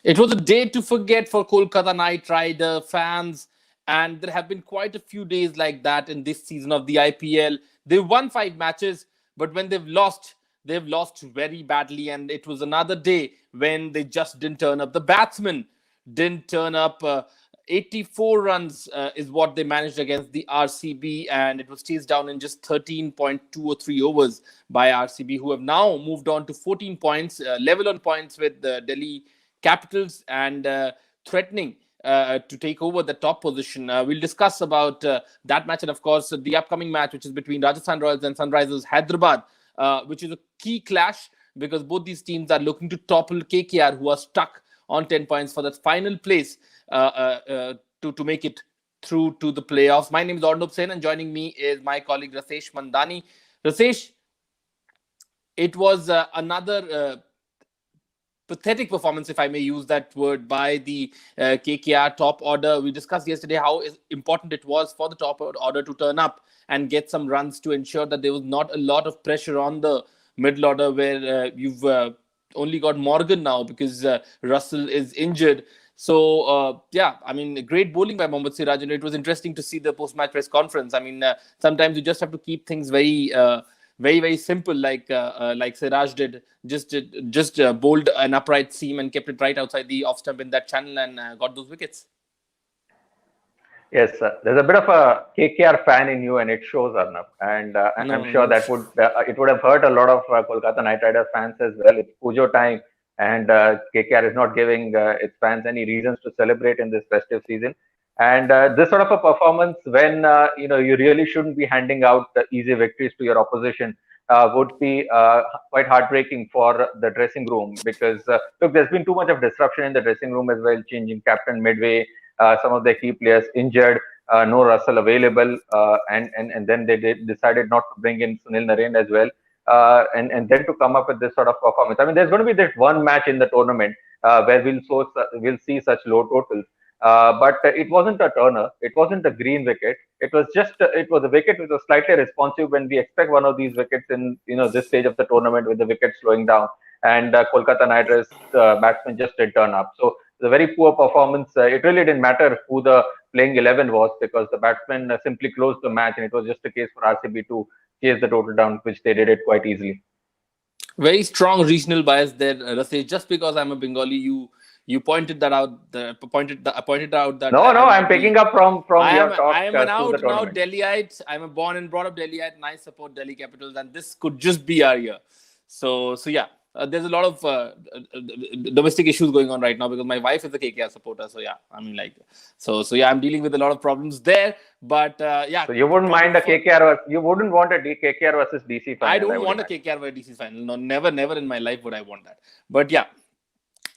It was a day to forget for Kolkata Knight Rider fans, and there have been quite a few days like that in this season of the IPL. They've won 5 matches, but when they've lost very badly, and it was another day when they just didn't turn up. The batsmen didn't turn up. 84 runs is what they managed against the RCB, and it was chased down in just 13.2 or 3 overs by RCB, who have now moved on to 14 points, level on points with the Delhi Capitals, and threatening to take over the top position. We'll discuss about that match, and of course the upcoming match, which is between Rajasthan Royals and Sunrisers Hyderabad, which is a key clash because both these teams are looking to topple KKR, who are stuck on 10 points for that final place to make it through to the playoffs. My name is Arnab, and joining me is my colleague Rasesh Mandani. Rasesh, it was another pathetic performance, if I may use that word, by the KKR top order. We discussed yesterday how important it was for the top order to turn up and get some runs to ensure that there was not a lot of pressure on the middle order, where you've only got Morgan now because Russell is injured. So, great bowling by Mohammed Siraj, and it was interesting to see the post-match press conference. Sometimes you just have to keep things very simple, like Siraj did. Just bowled an upright seam and kept it right outside the off stump in that channel and got those wickets. Yes, there's a bit of a KKR fan in you, and it shows, Arnab. And I'm sure that it would have hurt a lot of Kolkata Knight Riders fans as well. It's Pujo time, and KKR is not giving its fans any reasons to celebrate in this festive season. And this sort of a performance, when you really shouldn't be handing out easy victories to your opposition, would be quite heartbreaking for the dressing room, because look, there's been too much of disruption in the dressing room as well, changing captain midway, some of their key players injured, no Russell available, and then they decided not to bring in Sunil Narine as well, and then to come up with this sort of performance. There's going to be this one match in the tournament where we'll see such low totals. But it wasn't a turner. It wasn't a green wicket. It was a wicket which was slightly responsive when we expect one of these wickets in this stage of the tournament, with the wicket slowing down. And Kolkata Knight Riders batsmen just did turn up. So the very poor performance. It really didn't matter who the playing 11 was, because the batsmen simply closed the match, and it was just a case for RCB to chase the total down, which they did it quite easily. Very strong regional bias there, Rasesh. Just because I'm a Bengali, you pointed that out. Pointed out that no, I'm picking up from your talk. I am an out and out Delhiite. I'm a born and brought up Delhiite, and I support Delhi Capitals, and this could just be our year. So yeah. There's a lot of domestic issues going on right now because my wife is a KKR supporter. So yeah, I'm dealing with a lot of problems there. But yeah. So you wouldn't mind a KKR? You wouldn't want a KKR versus DC final? I don't want a KKR versus DC final. No, never in my life would I want that. But yeah.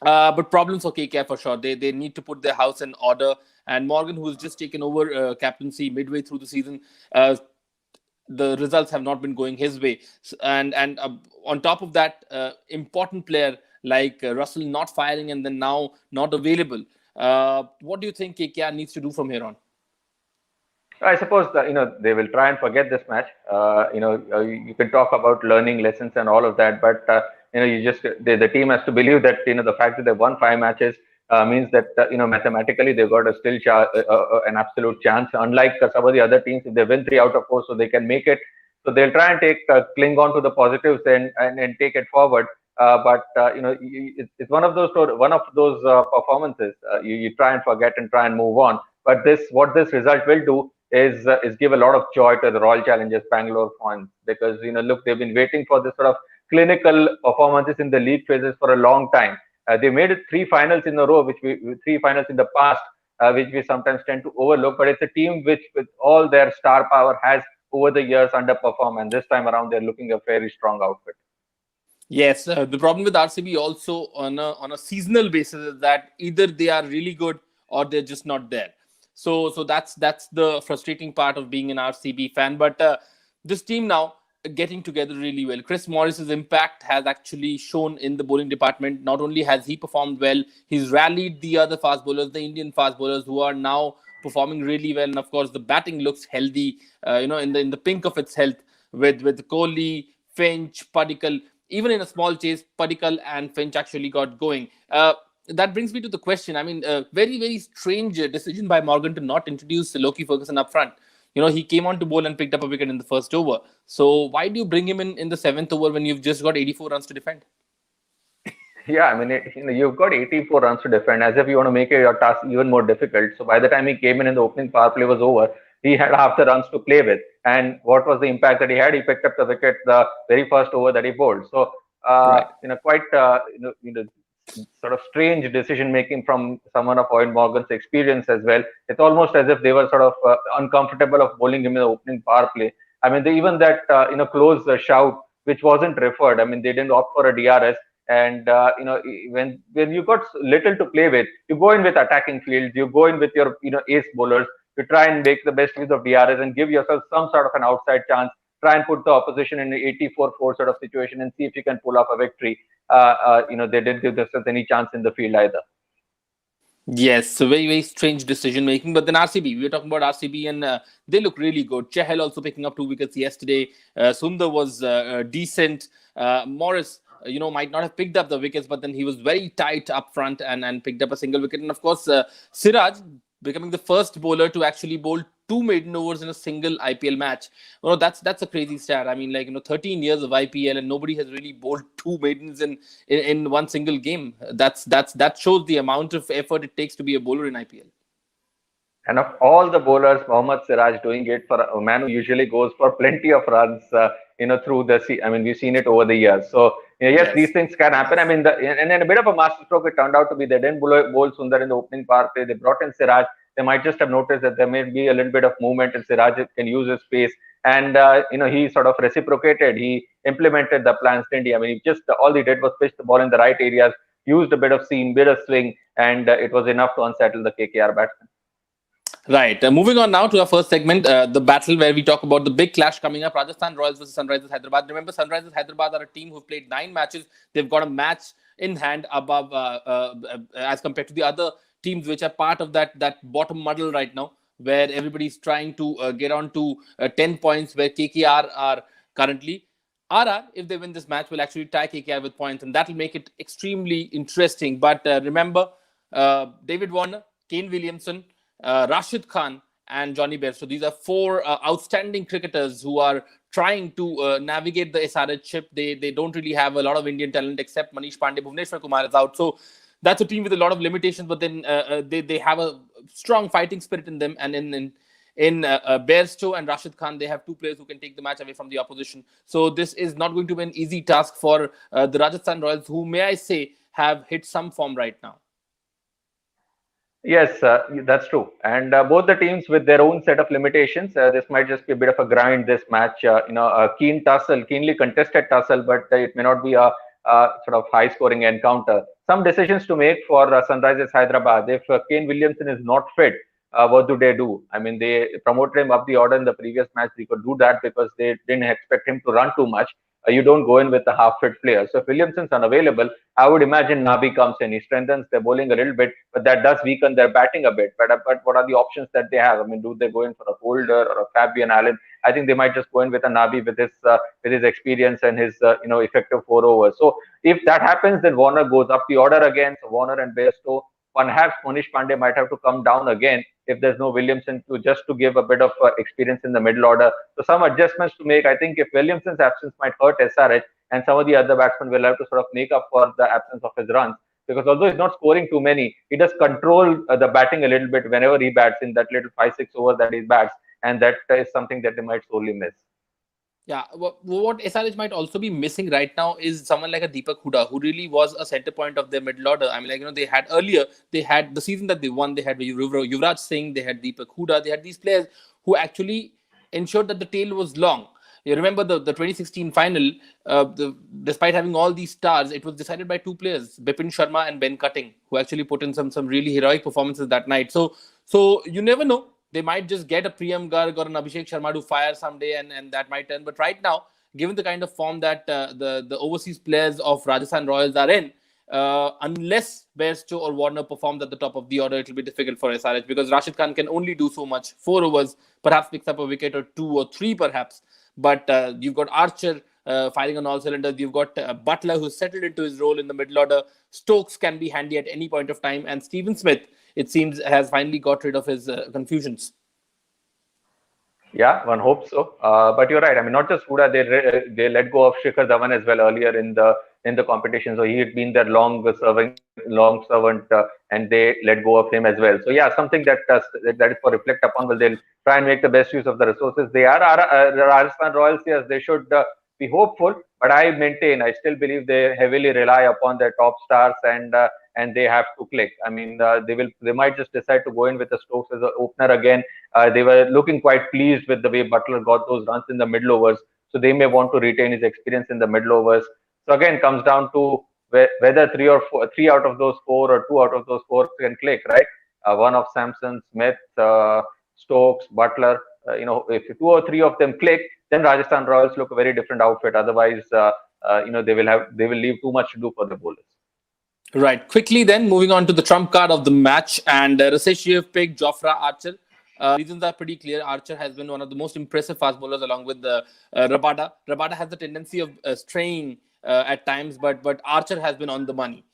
But problems for KKR for sure. They need to put their house in order. And Morgan, who's just taken over captaincy midway through the season, the results have not been going his way, and on top of that, important player like Russell not firing and then now not available. What do you think KKR needs to do from here on? I suppose they will try and forget this match. You can talk about learning lessons and all of that, but the team has to believe that the fact that they've won 5 matches means that mathematically they've got a still an absolute chance. Unlike some of the other teams, if they win 3 out of 4, so they can make it. So they'll try and cling on to the positives and take it forward. But it's one of those performances you try and forget and try and move on. But what this result will do is give a lot of joy to the Royal Challengers Bangalore fans, because look, they've been waiting for this sort of clinical performances in the league phases for a long time. They made it 3 finals in a row, 3 finals in the past, which we sometimes tend to overlook. But it's a team which, with all their star power, has over the years underperformed, and this time around they're looking a very strong outfit. Yes, the problem with RCB also on a seasonal basis is that either they are really good or they're just not there. So that's the frustrating part of being an RCB fan. But this team now getting together really well. Chris Morris's impact has actually shown in the bowling department. Not only has he performed well, he's rallied the other fast bowlers, the Indian fast bowlers, who are now performing really well. And of course, the batting looks healthy, in the pink of its health, with Kohli, Finch, Padikkal. Even in a small chase, Padikkal and Finch actually got going. that brings me to the question. I mean, very, very strange decision by Morgan to not introduce Loki Ferguson up front. He came on to bowl and picked up a wicket in the first over. So why do you bring him in the seventh over when you've just got 84 runs to defend? Yeah, I mean, you've got 84 runs to defend, as if you want to make your task even more difficult. So by the time he came in the opening power play was over, he had half the runs to play with. And what was the impact that he had? He picked up the wicket the very first over that he bowled. So, Right. quite, sort of strange decision making from someone of Owen Morgan's experience as well. It's almost as if they were sort of uncomfortable of bowling him in the opening power play. I mean, even that, close shout, which wasn't referred. I mean, they didn't opt for a DRS. And when you got little to play with, you go in with attacking fields, you go in with your ace bowlers, you try and make the best use of DRS and give yourself some sort of an outside chance. Try and put the opposition in an 84-4 sort of situation and see if you can pull off a victory. They didn't give themselves any chance in the field either. Yes, so very, very strange decision making. But then RCB, we were talking about RCB, and they look really good. Chahal also picking up 2 wickets yesterday. Sundar was decent. Morris, might not have picked up the wickets, but then he was very tight up front and picked up a single wicket. And of course, Siraj becoming the first bowler to actually bowl 2 maiden overs in a single IPL match. That's a crazy stat. I mean, 13 years of IPL and nobody has really bowled 2 maidens in one single game. That shows the amount of effort it takes to be a bowler in IPL. And of all the bowlers, Mohammed Siraj doing it for a man who usually goes for plenty of runs, through the sea. I mean, we've seen it over the years. So, yes, these things can happen. I mean, and then a bit of a masterstroke it turned out to be. They didn't bowl Sundar in the opening power play. They brought in Siraj. They might just have noticed that there may be a little bit of movement and Siraj can use his pace. And, he sort of reciprocated. He implemented the plans, didn't he? I mean, all he did was pitch the ball in the right areas, used a bit of seam, bit of swing, and it was enough to unsettle the KKR batsman. Right. Moving on now to our first segment, the battle where we talk about the big clash coming up, Rajasthan Royals versus Sunrisers Hyderabad. Remember, Sunrisers Hyderabad are a team who've played 9 matches. They've got a match in hand above as compared to the other teams which are part of that bottom muddle right now, where everybody's trying to get on to 10 points, where KKR are currently. RR, if they win this match, will actually tie KKR with points, and that will make it extremely interesting. But remember, David Warner, Kane Williamson, Rashid Khan and Johnny Bairstow. So these are 4 outstanding cricketers who are trying to navigate the SRH ship. They don't really have a lot of Indian talent except Manish Pandey. Bhuvneshwar Kumar is out. So that's a team with a lot of limitations, but then they have a strong fighting spirit in them. And in Bairstow and Rashid Khan, they have 2 players who can take the match away from the opposition. So this is not going to be an easy task for the Rajasthan Royals, who, may I say, have hit some form right now. Yes, that's true. And both the teams with their own set of limitations. This might just be a bit of a grind, this match. A keenly contested tussle, but it may not be a sort of high-scoring encounter. Some decisions to make for Sunrisers Hyderabad. If Kane Williamson is not fit, what do they do? I mean, they promoted him up the order in the previous match. They could do that because they didn't expect him to run too much. You don't go in with a half-fit player. So if Williamson's unavailable, I would imagine Nabi comes in. He strengthens their bowling a little bit, but that does weaken their batting a bit. But what are the options that they have? I mean, do they go in for a Holder or a Fabian Allen? I think they might just go in with a Nabi with his experience and his effective 4 overs. So if that happens, then Warner goes up the order again. So Warner and Bairstow. Perhaps Manish Pandey might have to come down again if there's no Williamson to give a bit of experience in the middle order. So some adjustments to make. I think if Williamson's absence might hurt SRH, and some of the other batsmen will have to sort of make up for the absence of his runs. Because although he's not scoring too many, he does control the batting a little bit whenever he bats in that little 5-6 overs that he bats, and that is something that they might sorely miss. Yeah, what SRH might also be missing right now is someone like a Deepak Hooda, who really was a center point of their middle order. I mean, they had the season that they won, they had Yuvraj Singh, they had Deepak Hooda, they had these players who actually ensured that the tail was long. You remember the 2016 final, despite having all these stars, it was decided by 2 players, Bipin Sharma and Ben Cutting, who actually put in some really heroic performances that night. So you never know. They might just get a Priyam Garg or an Abhishek Sharma to fire someday, and that might turn. But right now, given the kind of form that the overseas players of Rajasthan Royals are in, unless Bairstow or Warner performs at the top of the order, it will be difficult for SRH, because Rashid Khan can only do so much. 4 overs, perhaps picks up a wicket or 2 or 3 perhaps. But you've got Archer, firing on all cylinders. You've got Butler, who's settled into his role in the middle order. Stokes can be handy at any point of time. And Stephen Smith, it seems, has finally got rid of his confusions. Yeah, one hopes so. But you're right. I mean, not just Huda, they let go of Shikhar Dhawan as well earlier in the competition. So he had been their long servant, and they let go of him as well. So yeah, something that is for reflect upon. Well, they'll try and make the best use of the resources. They are Rajasthan Royals. Yes, they should be hopeful. But I still believe they heavily rely upon their top stars, and they have to click. I mean, they might just decide to go in with the Stokes as an opener again. They were looking quite pleased with the way Butler got those runs in the middle overs. So they may want to retain his experience in the middle overs. So again, comes down to whether three out of those four or two out of those four can click, right? One of Samson, Smith, Stokes, Butler. If two or three of them click, then Rajasthan Royals look a very different outfit. Otherwise, they will leave too much to do for the bowlers. Right. Quickly then, moving on to the trump card of the match. And Rasesh, you have picked Jofra Archer. Reasons are pretty clear. Archer has been one of the most impressive fast bowlers along with Rabada. Rabada has the tendency of straying at times, but Archer has been on the money.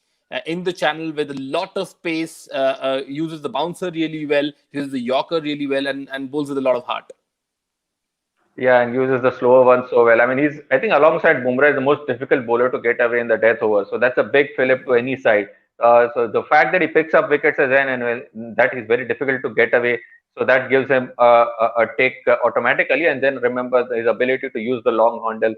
In the channel with a lot of pace, uses the bouncer really well, uses the Yorker really well, and bowls with a lot of heart. Yeah, and uses the slower one so well. I mean, I think alongside Bumrah, is the most difficult bowler to get away in the death over. So that's a big fillip to any side. So the fact that he picks up wickets as that is very difficult to get away. So that gives him a take automatically. And then remember his ability to use the long handle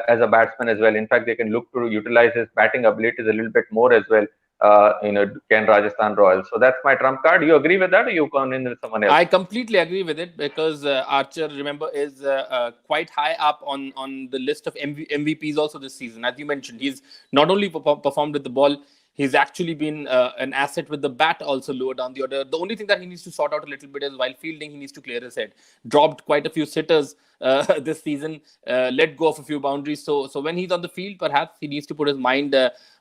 as a batsman as well. In fact, they can look to utilize his batting abilities a little bit more as well. Can Rajasthan Royals. So that's my trump card. Do you agree with that, or you come in with someone else? I completely agree with it because Archer, remember, is quite high up on the list of MVPs also this season. As you mentioned, he's not only performed with the ball, he's actually been an asset with the bat also lower down the order. The only thing that he needs to sort out a little bit is while fielding, he needs to clear his head. Dropped quite a few sitters this season, let go of a few boundaries. So when he's on the field, perhaps he needs to put his mind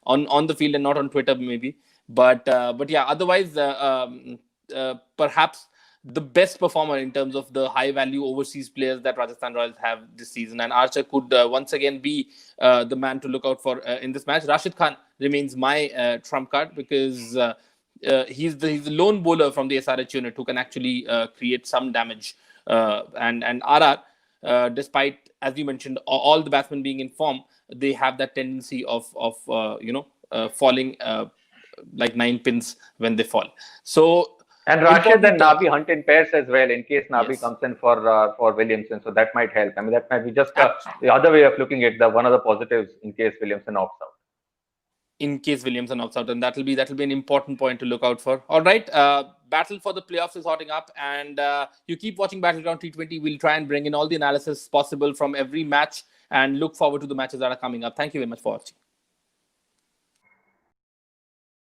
on the field and not on Twitter maybe. But yeah, otherwise, perhaps the best performer in terms of the high value overseas players that Rajasthan Royals have this season. And Archer could once again be the man to look out for in this match. Rashid Khan remains my trump card because he's the lone bowler from the SRH unit who can actually create some damage. And RR, despite, as you mentioned, all the batsmen being in form, they have that tendency of falling like 9 pins when they fall. So. And Rashid and Nabi hunt in pairs as well in case Nabi comes in for Williamson. So that might help. I mean, that might be just the other way of looking at one of the positives in case Williamson opts out. In case Williamson opts out, and that'll be an important point to look out for. All right, battle for the playoffs is hotting up, and you keep watching Battleground T20. We'll try and bring in all the analysis possible from every match, and look forward to the matches that are coming up. Thank you very much for watching.